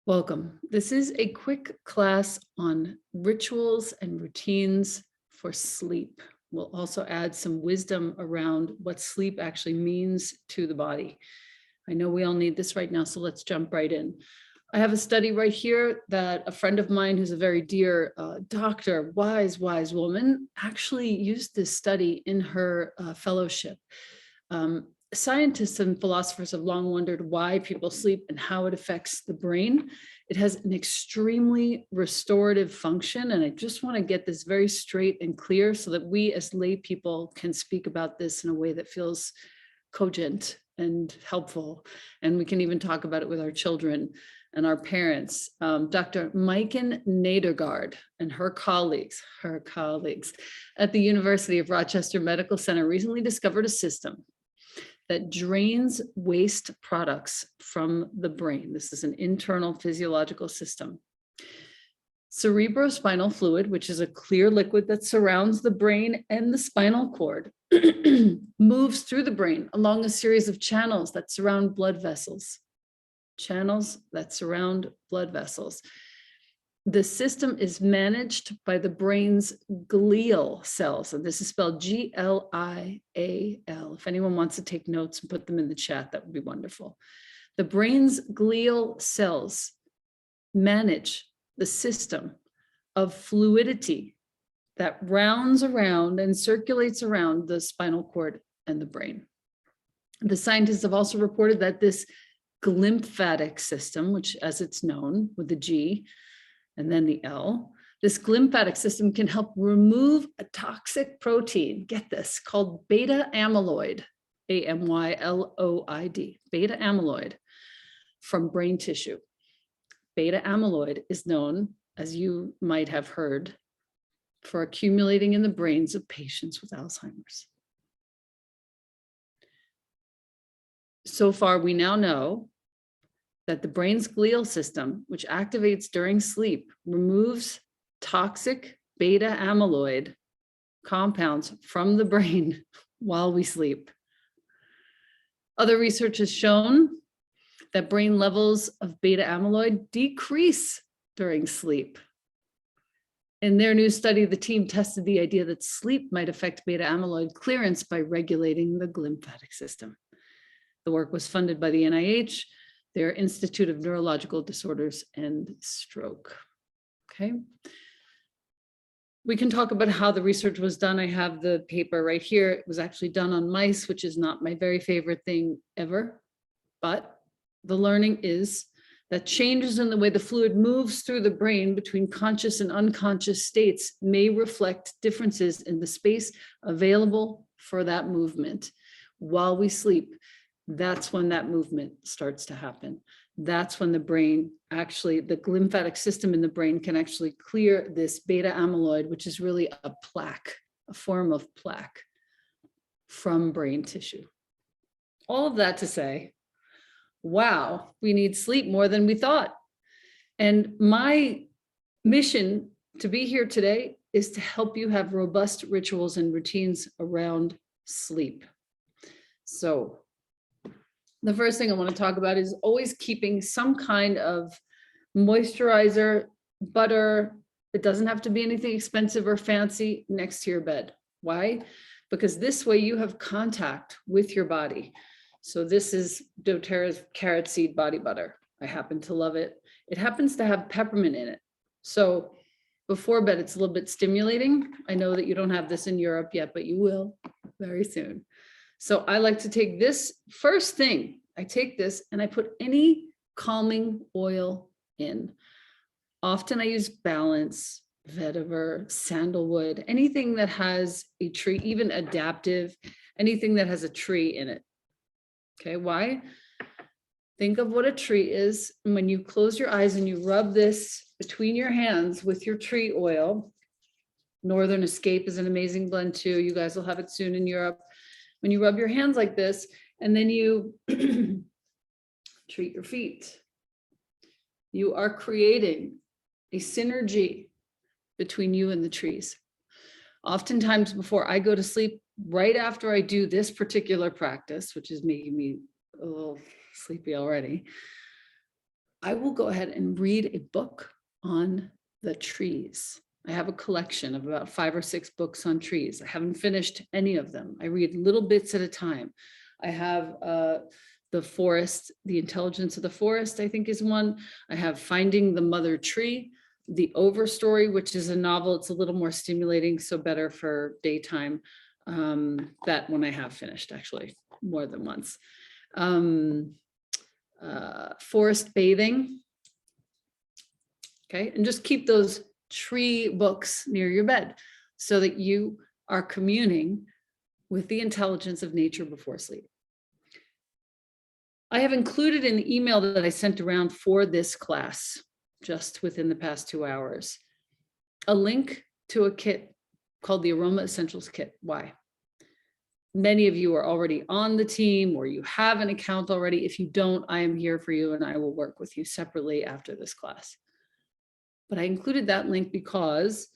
Welcome. This is a quick class on rituals and routines for sleep. We'll also add some wisdom around what sleep actually means to the body. I know we all need this right now, so let's jump right in. I have a study right here that a friend of mine who's a very dear doctor, wise woman, actually used this study in her fellowship. Scientists and philosophers have long wondered why people sleep and how it affects the brain. It has an extremely restorative function, and I just want to get this very straight and clear so that we as lay people can speak about this in a way that feels cogent and helpful, and we can even talk about it with our children and our parents. Dr. Maiken Nedergaard and her colleagues at the University of Rochester Medical Center recently discovered a system that drains waste products from the brain. This is an internal physiological system. Cerebrospinal fluid, which is a clear liquid that surrounds the brain and the spinal cord, moves through the brain along a series of channels that surround blood vessels. The system is managed by the brain's glial cells, and this is spelled Glial. If anyone wants to take notes and put them in the chat, that would be wonderful. The brain's glial cells manage the system of fluidity that rounds around and circulates around the spinal cord and the brain. The scientists have also reported that this glymphatic system, which as it's known with the G, and then the L, this glymphatic system can help remove a toxic protein, get this, called beta amyloid, amyloid, beta amyloid from brain tissue. Beta amyloid is known, as you might have heard, for accumulating in the brains of patients with Alzheimer's. So far, we now know that the brain's glial system, which activates during sleep, removes toxic beta amyloid compounds from the brain while we sleep. Other research has shown that brain levels of beta amyloid decrease during sleep. In their new study, the team tested the idea that sleep might affect beta amyloid clearance by regulating the glymphatic system. The work was funded by the NIH, their Institute of Neurological Disorders and Stroke. Okay. We can talk about how the research was done. I have the paper right here. It was actually done on mice, which is not my very favorite thing ever. But the learning is that changes in the way the fluid moves through the brain between conscious and unconscious states may reflect differences in the space available for that movement. While we sleep, that's when that movement starts to happen. That's when the brain actually, the glymphatic system in the brain can actually clear this beta amyloid, which is really a plaque, a form of plaque from brain tissue. All of that to say, wow, we need sleep more than we thought. And my mission to be here today is to help you have robust rituals and routines around sleep. So the first thing I want to talk about is always keeping some kind of moisturizer, butter. It doesn't have to be anything expensive or fancy next to your bed. Why? Because this way you have contact with your body. So this is doTERRA's carrot seed body butter. I happen to love it. It happens to have peppermint in it. So before bed, it's a little bit stimulating. I know that you don't have this in Europe yet, but you will very soon. So I like to take this first thing. I take this and I put any calming oil in. Often I use Balance, Vetiver, Sandalwood, anything that has a tree, even adaptive, anything that has a tree in it. Okay, why? Think of what a tree is. And when you close your eyes and you rub this between your hands with your tree oil, Northern Escape is an amazing blend too. You guys will have it soon in Europe. When you rub your hands like this, and then you treat your feet, you are creating a synergy between you and the trees. Oftentimes before I go to sleep, right after I do this particular practice, which is making me a little sleepy already, I will go ahead and read a book on the trees. I have a collection of about 5 or 6 books on trees. I haven't finished any of them. I read little bits at a time. I have The Forest, The Intelligence of the Forest, I think is one. I have Finding the Mother Tree, The Overstory, which is a novel. It's a little more stimulating, so better for daytime. That one I have finished actually more than once. Forest Bathing. Okay, and just keep those tree books near your bed so that you are communing with the intelligence of nature before sleep. I have included in the email that I sent around for this class, just within the past 2 hours, a link to a kit called the Aroma Essentials Kit. Why? Many of you are already on the team or you have an account already. If you don't, I am here for you and I will work with you separately after this class. But I included that link because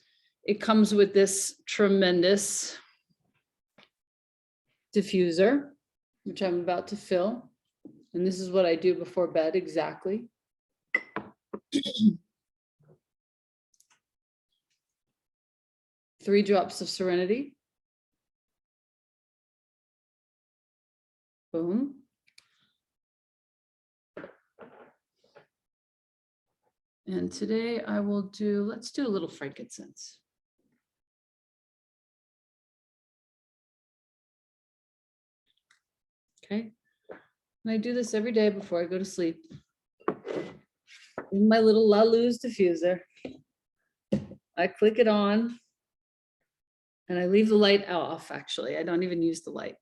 it comes with this tremendous diffuser, which I'm about to fill. And this is what I do before bed exactly. 3 drops of Serenity. Boom. And today I will do, let's do a little frankincense. Okay. And I do this every day before I go to sleep. In my little La Luz diffuser, I click it on and I leave the light off. Actually, I don't even use the light.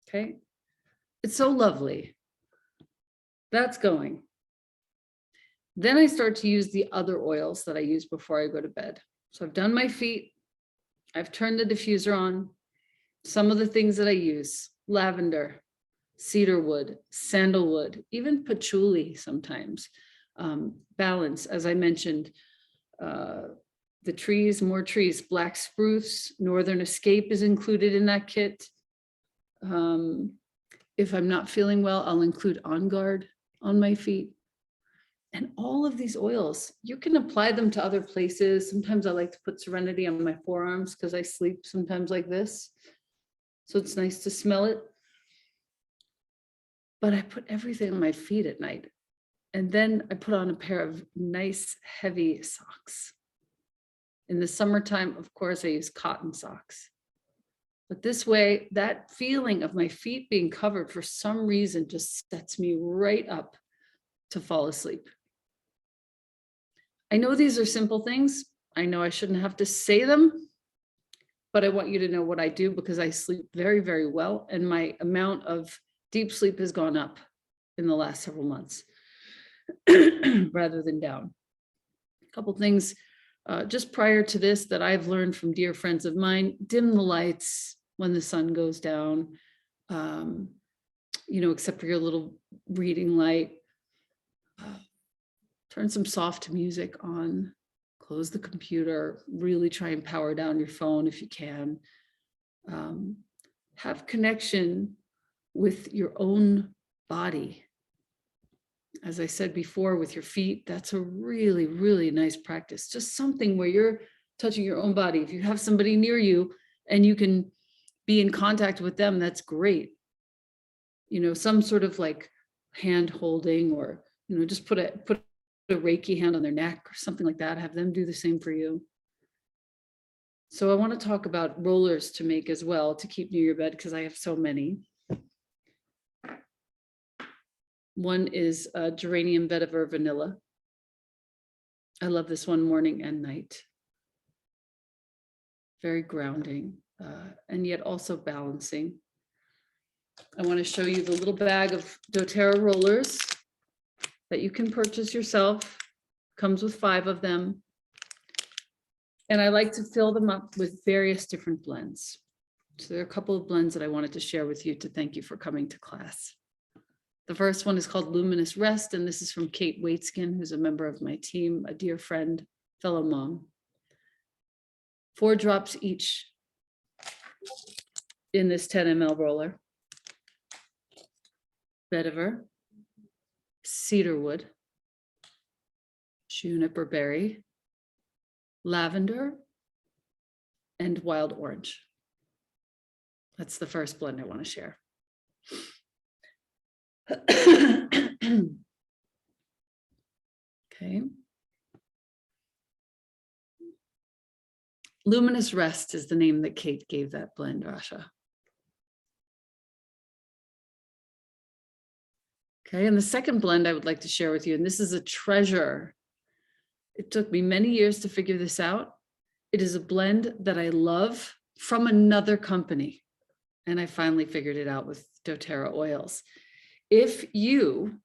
Okay. It's so lovely. That's going. Then I start to use the other oils that I use before I go to bed. So I've done my feet. I've turned the diffuser on. Some of the things that I use: lavender, cedarwood, sandalwood, even patchouli sometimes. Balance, as I mentioned, the trees, more trees, black spruce, northern escape is included in that kit. If I'm not feeling well, I'll include On Guard on my feet. And all of these oils, you can apply them to other places. Sometimes I like to put Serenity on my forearms because I sleep sometimes like this. So it's nice to smell it. But I put everything on my feet at night. And then I put on a pair of nice, heavy socks. In the summertime, of course, I use cotton socks. But this way, that feeling of my feet being covered for some reason just sets me right up to fall asleep. I know these are simple things. I know I shouldn't have to say them, but I want you to know what I do because I sleep very, very well. And my amount of deep sleep has gone up in the last several months rather than down. A couple things just prior to this that I've learned from dear friends of mine: dim the lights when the sun goes down, except for your little reading light. Turn some soft music on, close the computer, really try and power down your phone if you can. Have connection with your own body. As I said before, with your feet, that's a really, really nice practice. Just something where you're touching your own body. If you have somebody near you and you can be in contact with them, that's great. Some sort of like hand holding, or, just put a Reiki hand on their neck or something like that. Have them do the same for you. So I want to talk about rollers to make as well to keep near your bed because I have so many. One is Geranium Vetiver Vanilla. I love this one morning and night. Very grounding and yet also balancing. I want to show you the little bag of doTERRA rollers that you can purchase yourself. Comes with 5 of them. And I like to fill them up with various different blends. So there are a couple of blends that I wanted to share with you to thank you for coming to class. The first one is called Luminous Rest, and this is from Kate Waitskin, who's a member of my team, a dear friend, fellow mom. 4 drops each in this 10 ml roller. Vetiver, cedarwood, juniper berry, lavender, and wild orange. That's the first blend I want to share. Okay. Luminous Rest is the name that Kate gave that blend, Rasha. Okay, and the second blend I would like to share with you, and this is a treasure. It took me many years to figure this out. It is a blend that I love from another company, and I finally figured it out with doTERRA oils. If you,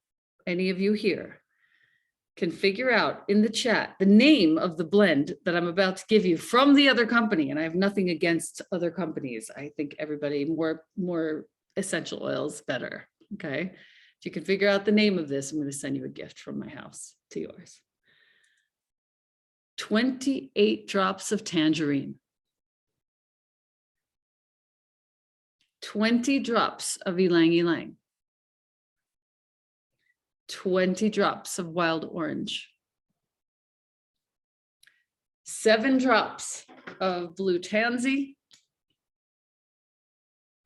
any of you here, can figure out in the chat the name of the blend that I'm about to give you from the other company, and I have nothing against other companies. I think everybody, more essential oils, better, okay? If you can figure out the name of this, I'm going to send you a gift from my house to yours. 28 drops of tangerine. 20 drops of ylang ylang. 20 drops of wild orange. 7 drops of blue tansy.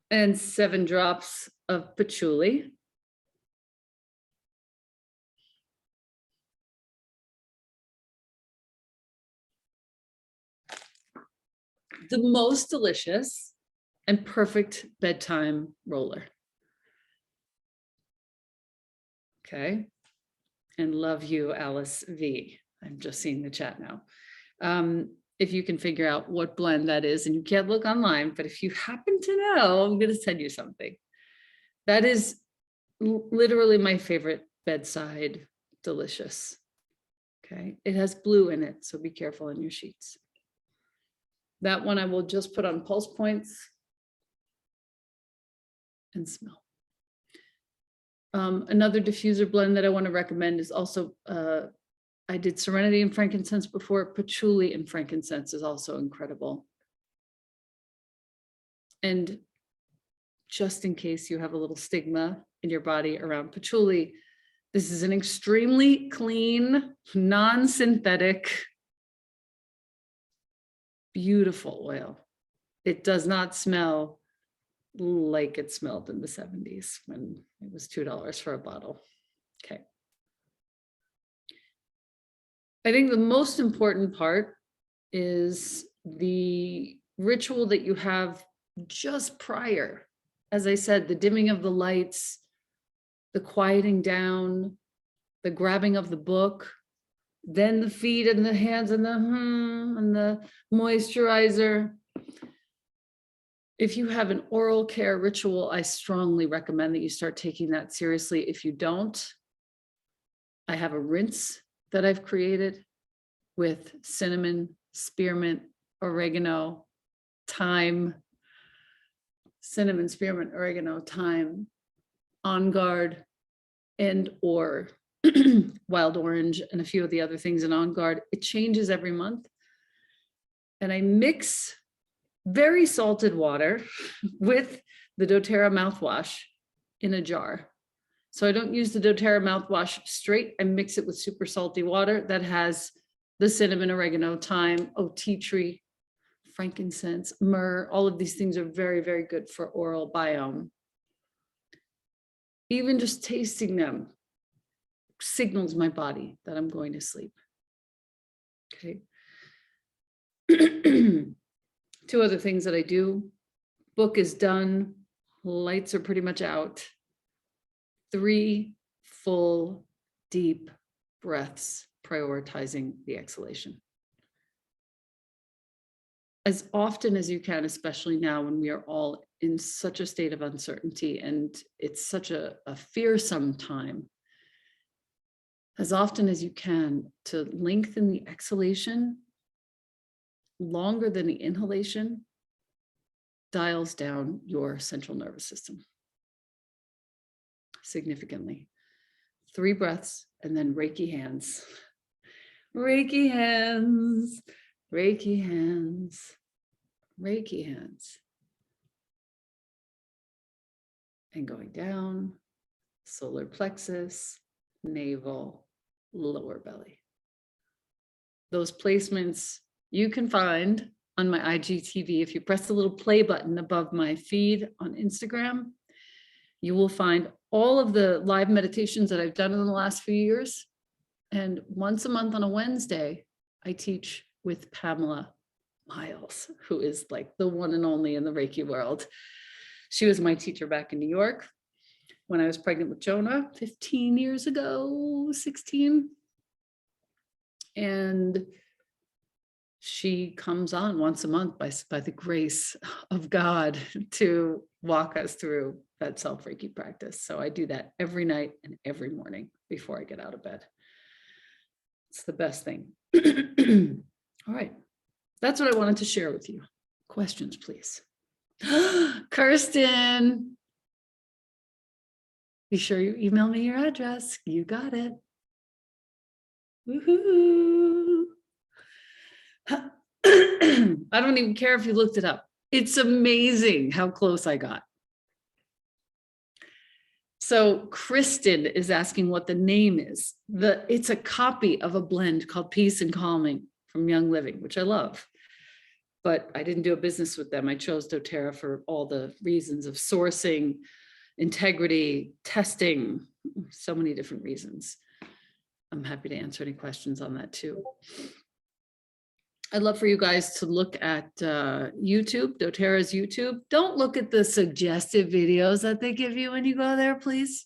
And 7 drops of patchouli. The most delicious and perfect bedtime roller. Okay. And love you, Alice V. I'm just seeing the chat now. If you can figure out what blend that is, and you can't look online, but if you happen to know, I'm going to send you something. That is literally my favorite bedside delicious. Okay. It has blue in it, so be careful on your sheets. That one I will just put on pulse points and smell. Another diffuser blend that I want to recommend is also, I did Serenity and Frankincense before. Patchouli and Frankincense is also incredible. And just in case you have a little stigma in your body around patchouli, this is an extremely clean, non-synthetic, beautiful oil. It does not smell like it smelled in the 70s when it was $2 for a bottle. Okay. I think the most important part is the ritual that you have just prior. As I said, the dimming of the lights, the quieting down, the grabbing of the book, then the feet and the hands and the moisturizer. If you have an oral care ritual, I strongly recommend that you start taking that seriously. If you don't, I have a rinse that I've created with cinnamon, spearmint, oregano, thyme, cinnamon, spearmint, oregano, thyme, On Guard, and or wild orange, and a few of the other things in On Guard. It changes every month. And I mix very salted water with the doTERRA mouthwash in a jar. So I don't use the doTERRA mouthwash straight. I mix it with super salty water that has the cinnamon, oregano, thyme, tea tree, frankincense, myrrh. All of these things are very, very good for oral biome. Even just tasting them signals my body that I'm going to sleep. Okay. 2 other things that I do. Book is done. Lights are pretty much out. 3 full, deep breaths, prioritizing the exhalation. As often as you can, especially now when we are all in such a state of uncertainty and it's such a fearsome time, as often as you can, to lengthen the exhalation longer than the inhalation dials down your central nervous system significantly. 3 breaths and then Reiki hands. Reiki hands, Reiki hands, Reiki hands. And going down, solar plexus, navel, lower belly. Those placements you can find on my IGTV. If you press the little play button above my feed on Instagram, you will find all of the live meditations that I've done in the last few years. And once a month on a Wednesday, I teach with Pamela Miles, who is like the one and only in the Reiki world. She was my teacher back in New York when I was pregnant with Jonah 15 years ago, 16. And she comes on once a month by the grace of God to walk us through that self-Reiki practice. So I do that every night and every morning before I get out of bed. It's the best thing. All right. That's what I wanted to share with you. Questions, please. Kirsten, be sure you email me your address. You got it. Woohoo. I don't even care if you looked it up. It's amazing how close I got. So Kristen is asking what the name is. It's a copy of a blend called Peace and Calming from Young Living, which I love. But I didn't do a business with them. I chose doTERRA for all the reasons of sourcing, integrity, testing, so many different reasons. I'm happy to answer any questions on that too. I'd love for you guys to look at YouTube, doTERRA's YouTube. Don't look at the suggestive videos that they give you when you go there, please.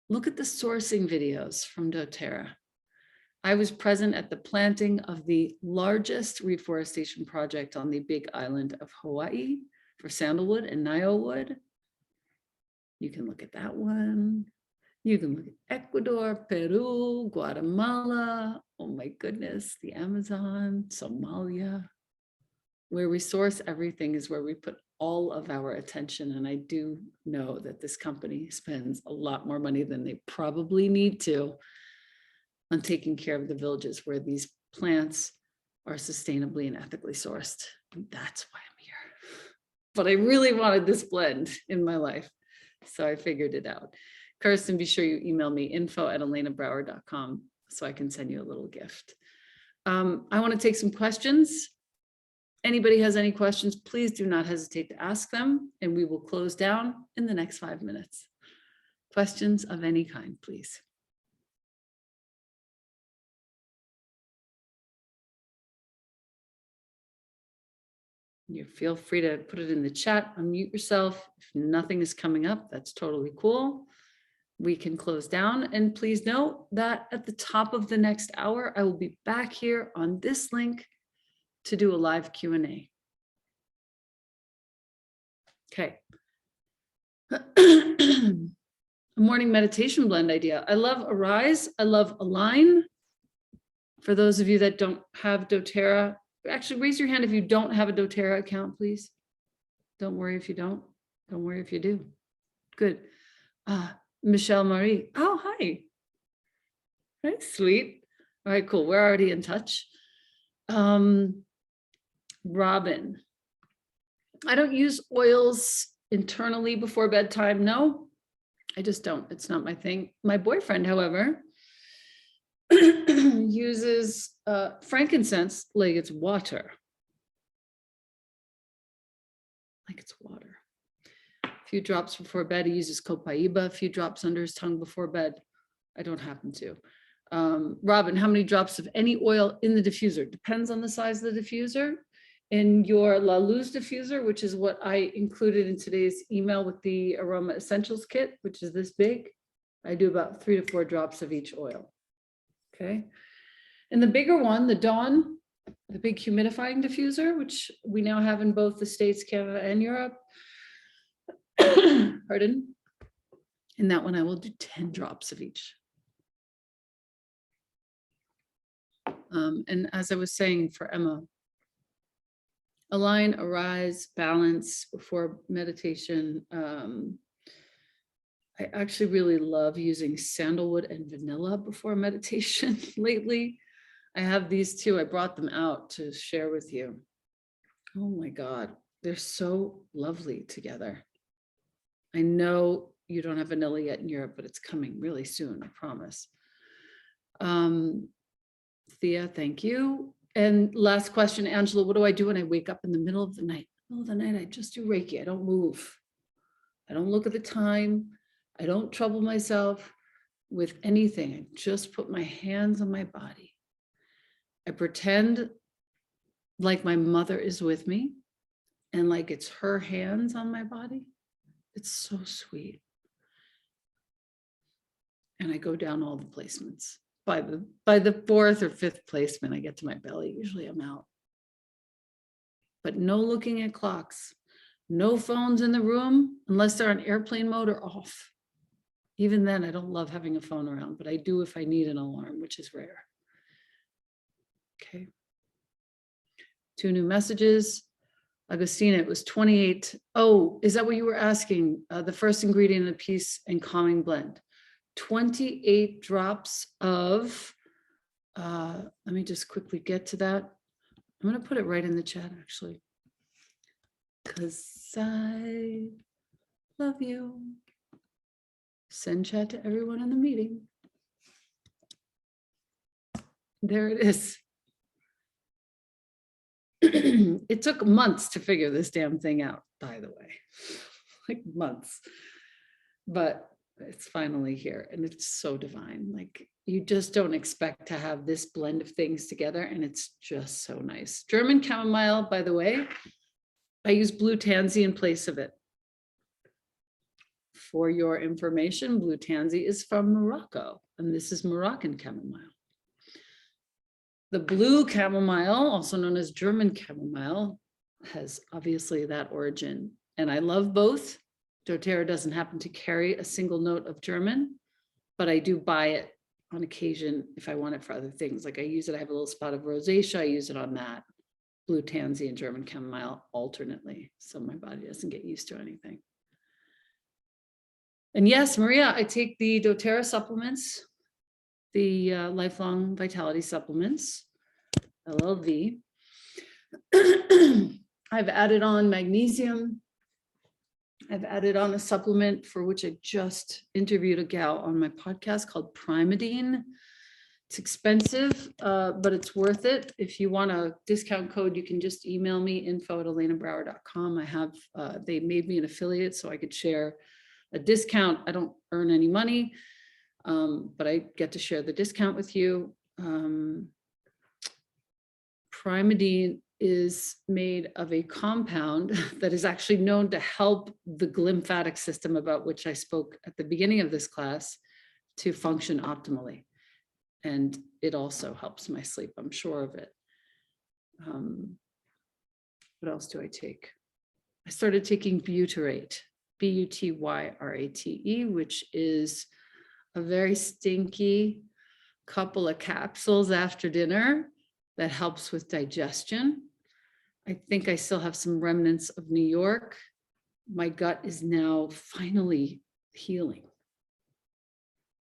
Look at the sourcing videos from doTERRA. I was present at the planting of the largest reforestation project on the Big Island of Hawaii for Sandalwood and Wood. You can look at that one. You can look at Ecuador, Peru, Guatemala, oh my goodness, the Amazon, Somalia. Where we source everything is where we put all of our attention. And I do know that this company spends a lot more money than they probably need to on taking care of the villages where these plants are sustainably and ethically sourced. And that's why I'm here. But I really wanted this blend in my life, so I figured it out. Kirsten, be sure you email me info@elenabrower.com so I can send you a little gift. I want to take some questions. Anybody has any questions, please do not hesitate to ask them, and we will close down in the next 5 minutes. Questions of any kind, please. You feel free to put it in the chat, unmute yourself. If nothing is coming up, that's totally cool. We can close down, and please note that at the top of the next hour, I will be back here on this link to do a live Q&A. Okay. A morning meditation blend idea. I love Arise. I love Align. For those of you that don't have doTERRA, actually raise your hand if you don't have a doTERRA account, please. Don't worry if you don't. Don't worry if you do. Good. Michelle Marie. Oh, hi. Hi, sweet. All right, cool. We're already in touch. Robin. I don't use oils internally before bedtime. No, I just don't. It's not my thing. My boyfriend, however, uses frankincense like it's water. Like it's water. A few drops before bed. He uses copaiba, a few drops under his tongue before bed. I don't happen to. Robin, how many drops of any oil in the diffuser? Depends on the size of the diffuser. In your La Luz diffuser, which is what I included in today's email with the Aroma Essentials kit, which is this big, I do about 3 to 4 drops of each oil. Okay. And the bigger one, the Dawn, the big humidifying diffuser, which we now have in both the States, Canada, and Europe. Pardon. In that one, I will do 10 drops of each. And as I was saying for Emma, Align, Arise, Balance before meditation. I actually really love using sandalwood and vanilla before meditation lately. I have these two. I brought them out to share with you. Oh my God, they're so lovely together. I know you don't have vanilla yet in Europe, but it's coming really soon, I promise. Thea, thank you. And last question, Angela, what do I do when I wake up in the middle of the night? Middle of the night, I just do Reiki. I don't move. I don't look at the time. I don't trouble myself with anything. I just put my hands on my body. I pretend like my mother is with me and like it's her hands on my body. It's so sweet. And I go down all the placements. By the fourth or fifth placement, I get to my belly. Usually I'm out. But no looking at clocks. No phones in the room unless they're on airplane mode or off. Even then, I don't love having a phone around, but I do if I need an alarm, which is rare. Okay. 2 new messages. Agustina, it was 28. Oh, is that what you were asking? The first ingredient in a peace and calming blend. 28 drops of, let me just quickly get to that. I'm going to put it right in the chat, actually. Because I love you. Send chat to everyone in the meeting. There it is. It took months to figure this damn thing out, by the way, like months, but it's finally here and it's so divine. Like you just don't expect to have this blend of things together and it's just so nice. German chamomile, by the way, I use blue tansy in place of it. For your information, blue tansy is from Morocco and this is Moroccan chamomile. The blue chamomile, also known as German chamomile, has obviously that origin. And I love both. doTERRA doesn't happen to carry a single note of German, but I do buy it on occasion if I want it for other things. Like I use it, I have a little spot of rosacea, I use it on that. Blue tansy and German chamomile alternately, so my body doesn't get used to anything. And yes, Maria, I take the doTERRA supplements, the lifelong vitality supplements, LLV. I've added on magnesium. I've added on a supplement for which I just interviewed a gal on my podcast called Primadine. It's expensive, but it's worth it. If you want a discount code, you can just email me info@elenabrower.com. I have, they made me an affiliate so I could share a discount. I don't earn any money, but I get to share the discount with you. Primadine is made of a compound that is actually known to help the glymphatic system, about which I spoke at the beginning of this class, to function optimally. And it also helps my sleep, I'm sure of it. What else do I take? I started taking butyrate, B-U-T-Y-R-A-T-E, which is a very stinky couple of capsules after dinner that helps with digestion. I think I still have some remnants of New York. My gut is now finally healing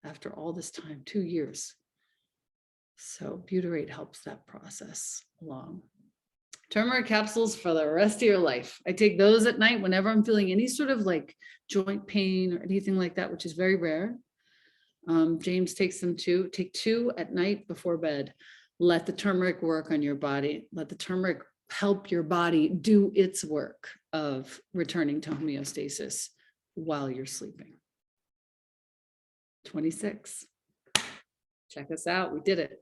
after all this time, 2 years. So butyrate helps that process along. Turmeric capsules for the rest of your life. I take those at night whenever I'm feeling any sort of like joint pain or anything like that, which is very rare. James takes them too. Take 2 at night before bed. Let the turmeric work on your body. Let the turmeric help your body do its work of returning to homeostasis while you're sleeping. 26. Check us out. We did it.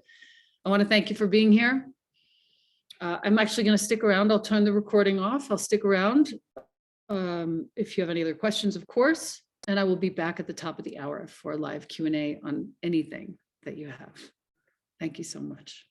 I want to thank you for being here. I'm actually going to stick around. I'll turn the recording off. I'll stick around if you have any other questions, of course. And I will be back at the top of the hour for a live Q&A on anything that you have. Thank you so much.